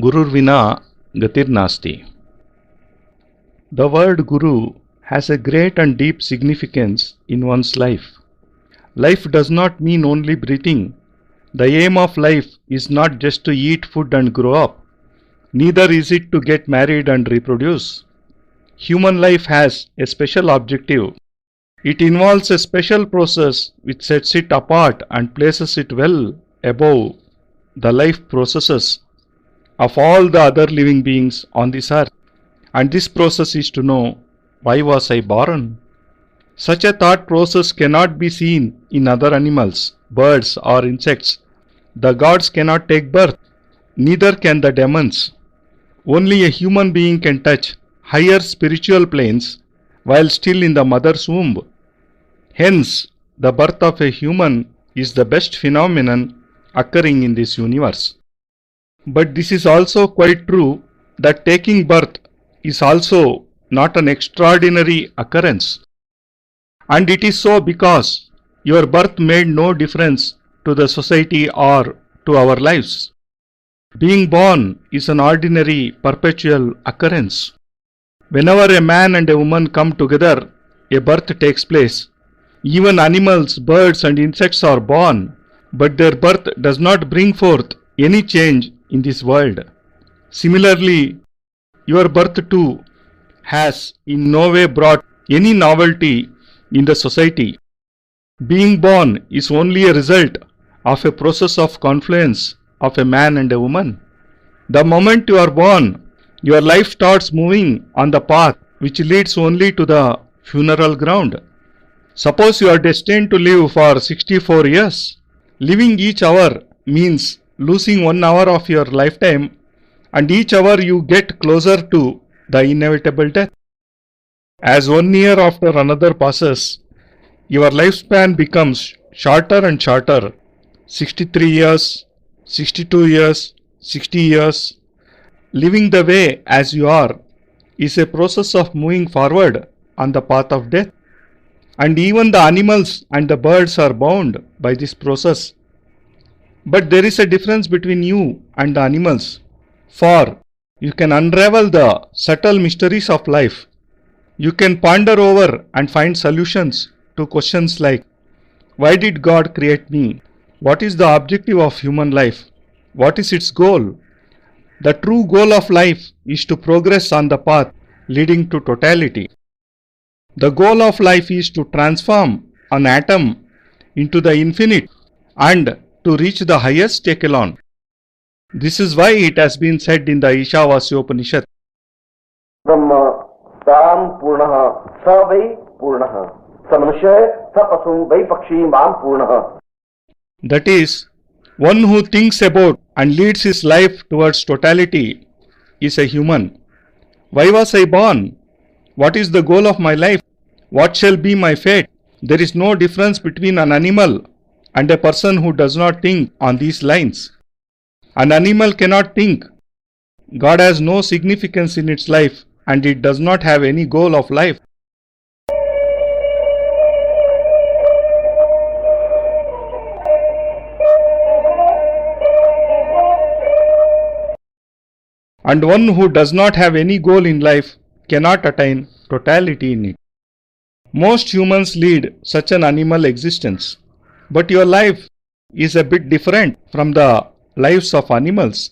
Gururvina Gatir Nasti. The word Guru has a great and deep significance in one's life. Life does not mean only breathing. The aim of life is not just to eat food and grow up. Neither is it to get married and reproduce. Human life has a special objective. It involves a special process which sets it apart and places it well above the life processes of all the other living beings on this earth. And this process is to know, why was I born? Such a thought process cannot be seen in other animals, birds or insects. The gods cannot take birth, neither can the demons. Only a human being can touch higher spiritual planes while still in the mother's womb. Hence, the birth of a human is the best phenomenon occurring in this universe. But this is also quite true that taking birth is also not an extraordinary occurrence. And it is so because your birth made no difference to the society or to our lives. Being born is an ordinary, perpetual occurrence. Whenever a man and a woman come together, a birth takes place. Even animals, birds and insects are born, but their birth does not bring forth any change in this world. Similarly, your birth too has in no way brought any novelty in the society. Being born is only a result of a process of confluence of a man and a woman. The moment you are born, your life starts moving on the path which leads only to the funeral ground. Suppose you are destined to live for 64 years. Living each hour means losing 1 hour of your lifetime, and each hour you get closer to the inevitable death. As 1 year after another passes, your lifespan becomes shorter and shorter. 63 years, 62 years, 60 years. Living the way as you are is a process of moving forward on the path of death. And even the animals and the birds are bound by this process. But there is a difference between you and the animals, for you can unravel the subtle mysteries of life. You can ponder over and find solutions to questions like, why did God create me? What is the objective of human life? What is its goal? The true goal of life is to progress on the path leading to totality. The goal of life is to transform an atom into the infinite and to reach the highest echelon. This is why it has been said in the Ishavasya Upanishad, Brahma Tam Purnaha Savai Purnaha Samanushay Sapasum Vai Pakshi Mam Purnaha. that is, one who thinks about and leads his life towards totality is a human. Why was I born? What is the goal of my life? What shall be my fate? There is no difference between an animal and a person who does not think on these lines. An animal cannot think. God has no significance in its life and it does not have any goal of life. And one who does not have any goal in life cannot attain totality in it. Most humans lead such an animal existence, but your life is a bit different from the lives of animals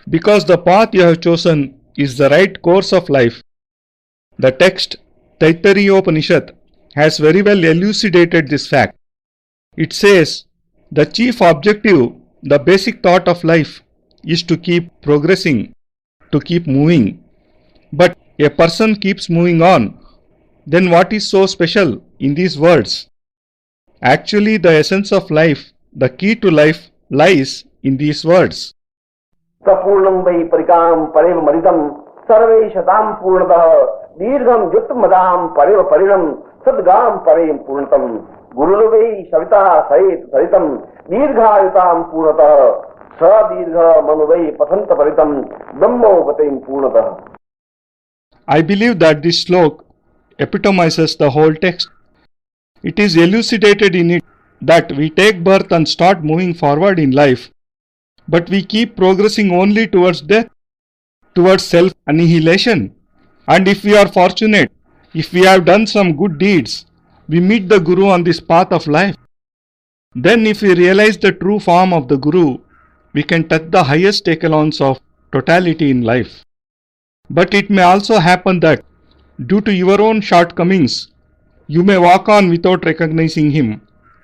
because the path you have chosen is the right course of life. The text Taittiriya Upanishad has very well elucidated this fact. It says, the chief objective, the basic thought of life is to keep progressing, to keep moving. But a person keeps moving on. Then what is so special in these words? Actually, the essence of life, the key to life, lies in these words. Sapurnam Vai Parikam Pareva Maridam Sarve Shatam Purnadaha Dirgham Yutmadam Pareva Parinam Sadgam Parem Purnatam Guruvai Savita Sait Saritam Dirghayutam Purnataha Sadirgha Manuvai Pasanta Paritam Dhammo Vatem Purnataha. I believe that this slok epitomizes the whole text. It is elucidated in it that we take birth and start moving forward in life, but we keep progressing only towards death. towards self-annihilation. And if we are fortunate, if we have done some good deeds, we meet the Guru on this path of life. Then if we realize the true form of the Guru, we can touch the highest echelons of totality in life. But it may also happen that, due to your own shortcomings, you may walk on without recognizing him,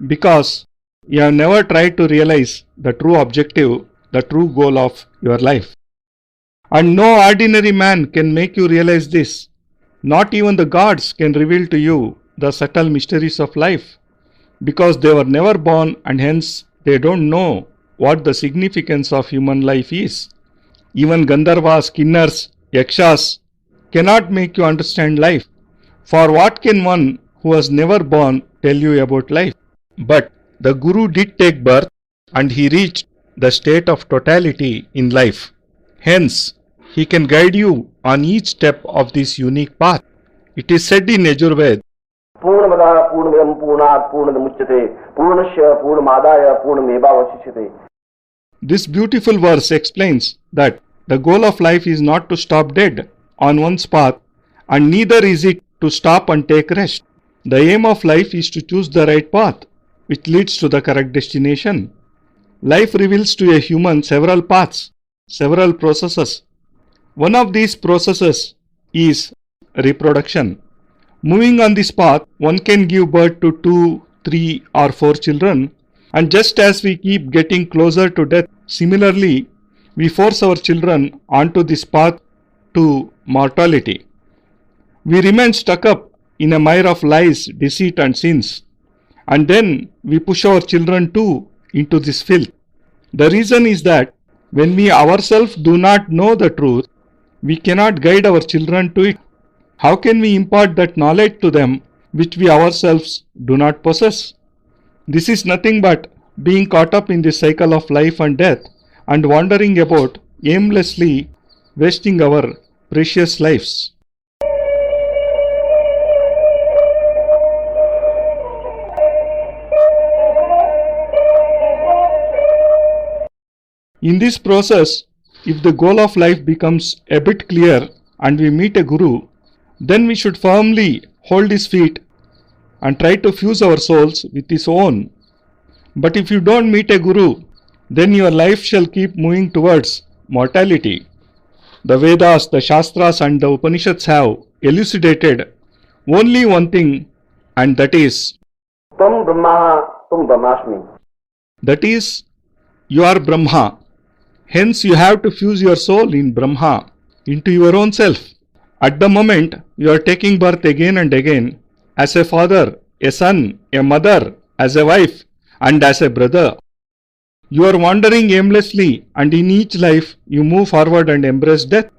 because you have never tried to realize the true objective, the true goal of your life. And no ordinary man can make you realize this. Not even the gods can reveal to you the subtle mysteries of life, because they were never born and hence they don't know what the significance of human life is. Even Gandharvas, Kinnars, Yakshas cannot make you understand life. For what can one who was never born tell you about life? But the Guru did take birth and he reached the state of totality in life. Hence, he can guide you on each step of this unique path. It is said in Yajurveda, Purnamada Purnamidam Purnat Purnadamuchyate Purnasya Purnamadaya Purnamevavasishyate. This beautiful verse explains that the goal of life is not to stop dead on one's path, and neither is it to stop and take rest. The aim of life is to choose the right path, which leads to the correct destination. Life reveals to a human several paths, several processes. One of these processes is reproduction. Moving on this path, one can give birth to 2, 3 or 4 children, and just as we keep getting closer to death, similarly, we force our children onto this path to mortality. We remain stuck up in a mire of lies, deceit and sins, and then we push our children too into this filth. The reason is that when we ourselves do not know the truth, we cannot guide our children to it. How can we impart that knowledge to them which we ourselves do not possess? This is nothing but being caught up in this cycle of life and death and wandering about aimlessly, wasting our precious lives. In this process, if the goal of life becomes a bit clear and we meet a Guru, then we should firmly hold his feet and try to fuse our souls with his own. But if you don't meet a Guru, then your life shall keep moving towards mortality. The Vedas, the Shastras and the Upanishads have elucidated only one thing, and that is, Tvam Brahma, Tum Brahmasmi. That is, you are Brahma. Hence you have to fuse your soul in Brahma, into your own self. At the moment, you are taking birth again and again, as a father, a son, a mother, as a wife, and as a brother. You are wandering aimlessly, and in each life you move forward and embrace death.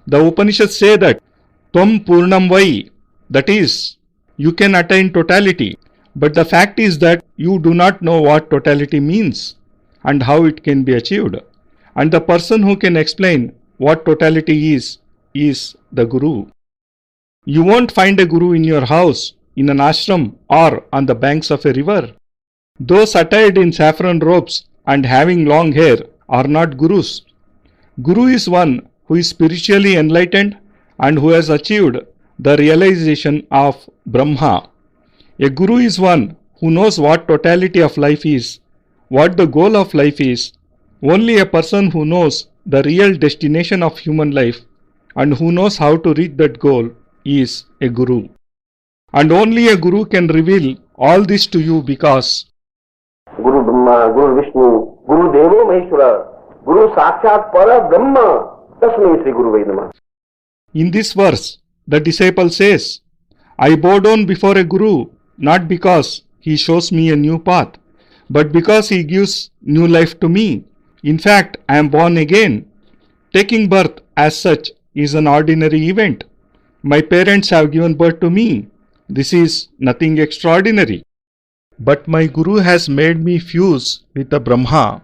The Upanishads say that Tvam Purnam Vai, that is, you can attain totality. But the fact is that you do not know what totality means and how it can be achieved. And the person who can explain what totality is the Guru. You won't find a Guru in your house, in an ashram or on the banks of a river. Those attired in saffron robes and having long hair are not Gurus. Guru is one who is spiritually enlightened and who has achieved the realization of Brahma. A Guru is one who knows what totality of life is, what the goal of life is. Only a person who knows the real destination of human life and who knows how to reach that goal is a Guru. And only a Guru can reveal all this to you, because Guru Brahma, Guru Vishnu, Guru Devo Maheshwara, Guru Sakshat Para Brahma, Tasmai Sri Guru Vedama. In this verse, the disciple says, I bow down before a Guru, not because he shows me a new path, but because he gives new life to me. In fact, I am born again. Taking birth as such is an ordinary event. My parents have given birth to me. This is nothing extraordinary. But my Guru has made me fuse with the Brahma,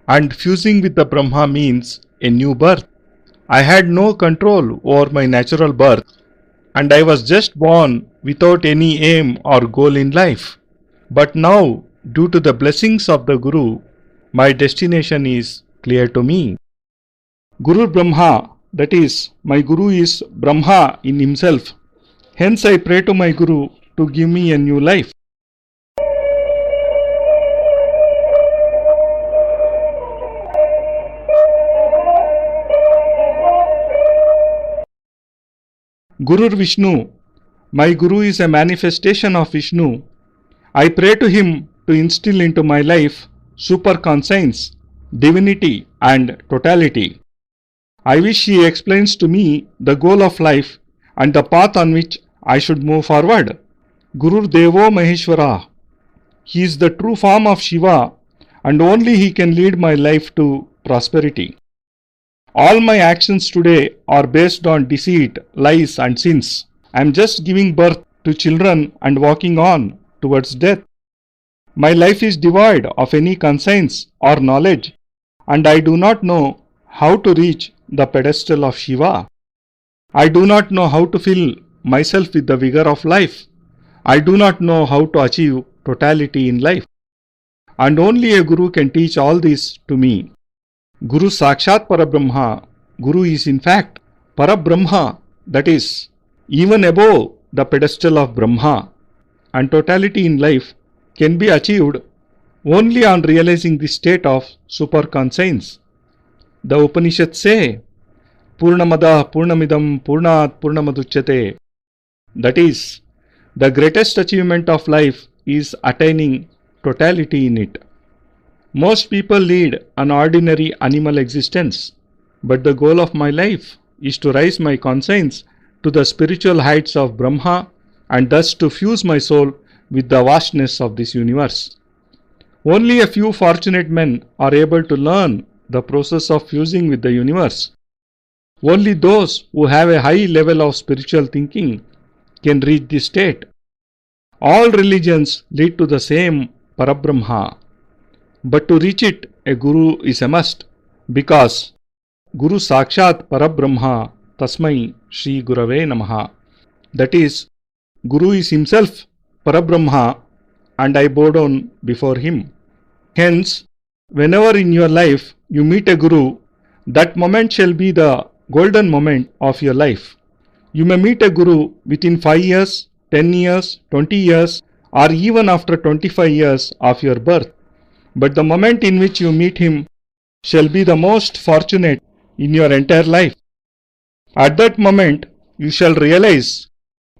and fusing with the Brahma means a new birth. I had no control over my natural birth, and I was just born without any aim or goal in life. But now, due to the blessings of the Guru, my destination is clear to me. Guru Brahma that is, my Guru is Brahma in himself. Hence I pray to my Guru to give me a new life. Guru Vishnu, my Guru is a manifestation of Vishnu. I pray to him to instill into my life superconscience, divinity and totality. I wish he explains to me the goal of life and the path on which I should move forward. Guru Devo Maheshwara. He is the true form of Shiva and only he can lead my life to prosperity. All my actions today are based on deceit, lies and sins. I am just giving birth to children and walking on towards death. My life is devoid of any conscience or knowledge, and I do not know how to reach the pedestal of Shiva. I do not know how to fill myself with the vigor of life. I do not know how to achieve totality in life. And only a Guru can teach all this to me. Guru Sakshat Parabrahma. Guru is in fact Parabrahma, that is, even above the pedestal of Brahma. And totality in life can be achieved only on realizing the state of superconscience. The Upanishads say, Purnamada Purnamidam Purnat Purnamaduchyate. That is, the greatest achievement of life is attaining totality in it. Most people lead an ordinary animal existence, but the goal of my life is to raise my conscience to the spiritual heights of Brahma and thus to fuse my soul with the vastness of this universe. Only a few fortunate men are able to learn the process of fusing with the universe. Only those who have a high level of spiritual thinking can reach this state. All religions lead to the same Parabrahma, but to reach it, a Guru is a must, because Guru Sakshat Parabrahma Tasmai Shri Gurave Namaha. That is, Guru is himself Parabrahma and I bow down before him. Hence, whenever in your life you meet a Guru, that moment shall be the golden moment of your life. You may meet a Guru within 5 years, 10 years, 20 years, or even after 25 years of your birth. But the moment in which you meet him shall be the most fortunate in your entire life. At that moment, you shall realize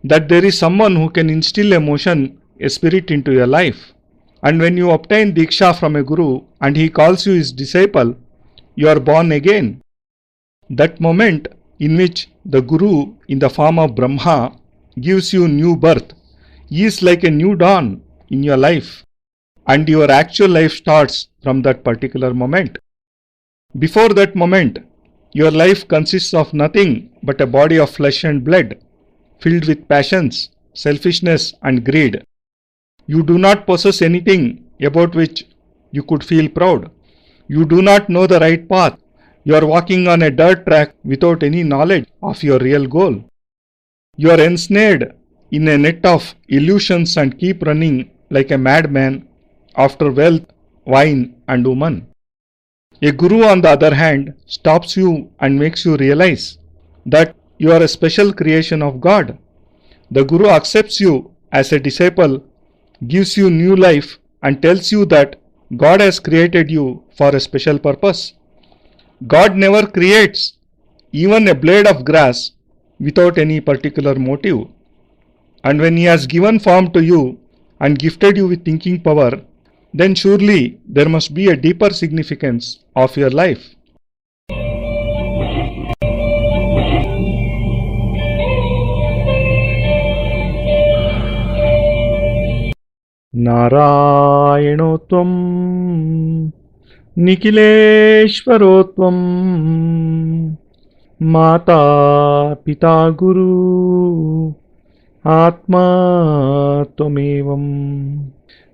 that there is someone who can instill a motion, a spirit into your life. And when you obtain Diksha from a Guru and he calls you his disciple, you are born again. That moment in which the Guru in the form of Brahma gives you new birth is like a new dawn in your life, and your actual life starts from that particular moment. Before that moment, your life consists of nothing but a body of flesh and blood, filled with passions, selfishness and greed. You do not possess anything about which you could feel proud. You do not know the right path. You are walking on a dirt track without any knowledge of your real goal. You are ensnared in a net of illusions and keep running like a madman after wealth, wine and woman. A Guru, on the other hand, stops you and makes you realize that you are a special creation of God. The Guru accepts you as a disciple, gives you new life and tells you that God has created you for a special purpose. God never creates even a blade of grass without any particular motive. And when he has given form to you and gifted you with thinking power, then surely there must be a deeper significance of your life. Narayanotvam Nikhileshwarotvam Mata Pita Guru Atma Tvamevam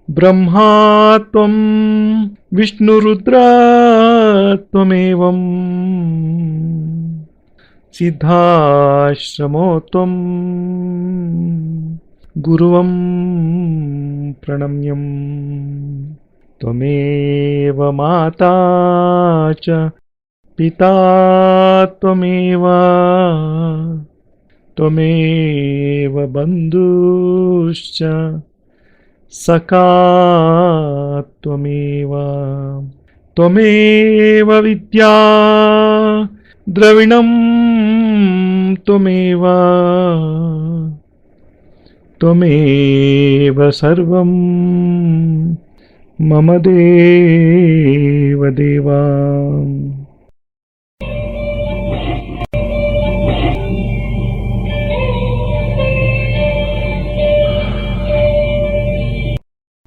Brahma Tvam Vishnu Rudra Tvamevam Siddhashramo Tvam Guruvam Pranamyam Tvameva Mata Cha पिता त्वमेव त्वमेव बन्धुश्च सखा त्वमेव त्वमेव विद्या द्रविणं त्वमेव त्वमेव सर्वं मम देव देवा।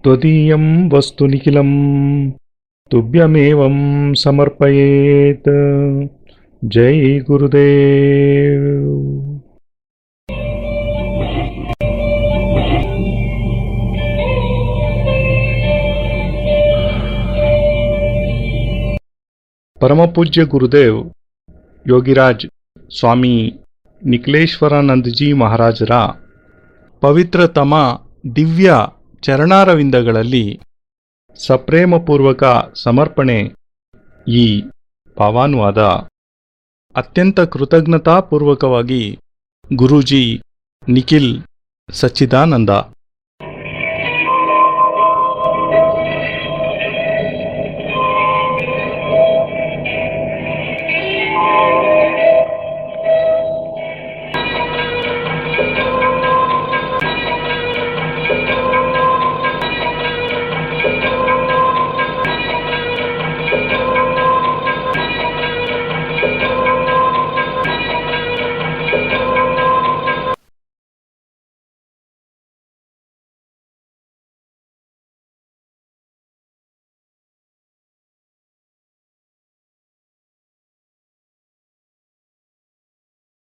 त्वदीयं वस्तु निखिलं तुभ्यमेवं समर्पयेत्। जय गुरुदेव। ಪರಮಪೂಜ್ಯ ಗುರುದೇವ್ ಯೋಗಿರಾಜ್ ಸ್ವಾಮಿ ನಿಖಿಲೇಶ್ವರಾನಂದಜಿ ಮಹಾರಾಜರ ಪವಿತ್ರತಮ ದಿವ್ಯ ಚರಣಾರವಿಂದಗಳಲ್ಲಿ ಸಪ್ರೇಮಪೂರ್ವಕ ಸಮರ್ಪಣೆ ಈ ಭಾವಾನುವಾದ ಅತ್ಯಂತ ಕೃತಜ್ಞತಾಪೂರ್ವಕವಾಗಿ ಗುರೂಜಿ ನಿಖಿಲ್ ಸಚ್ಚಿದಾನಂದ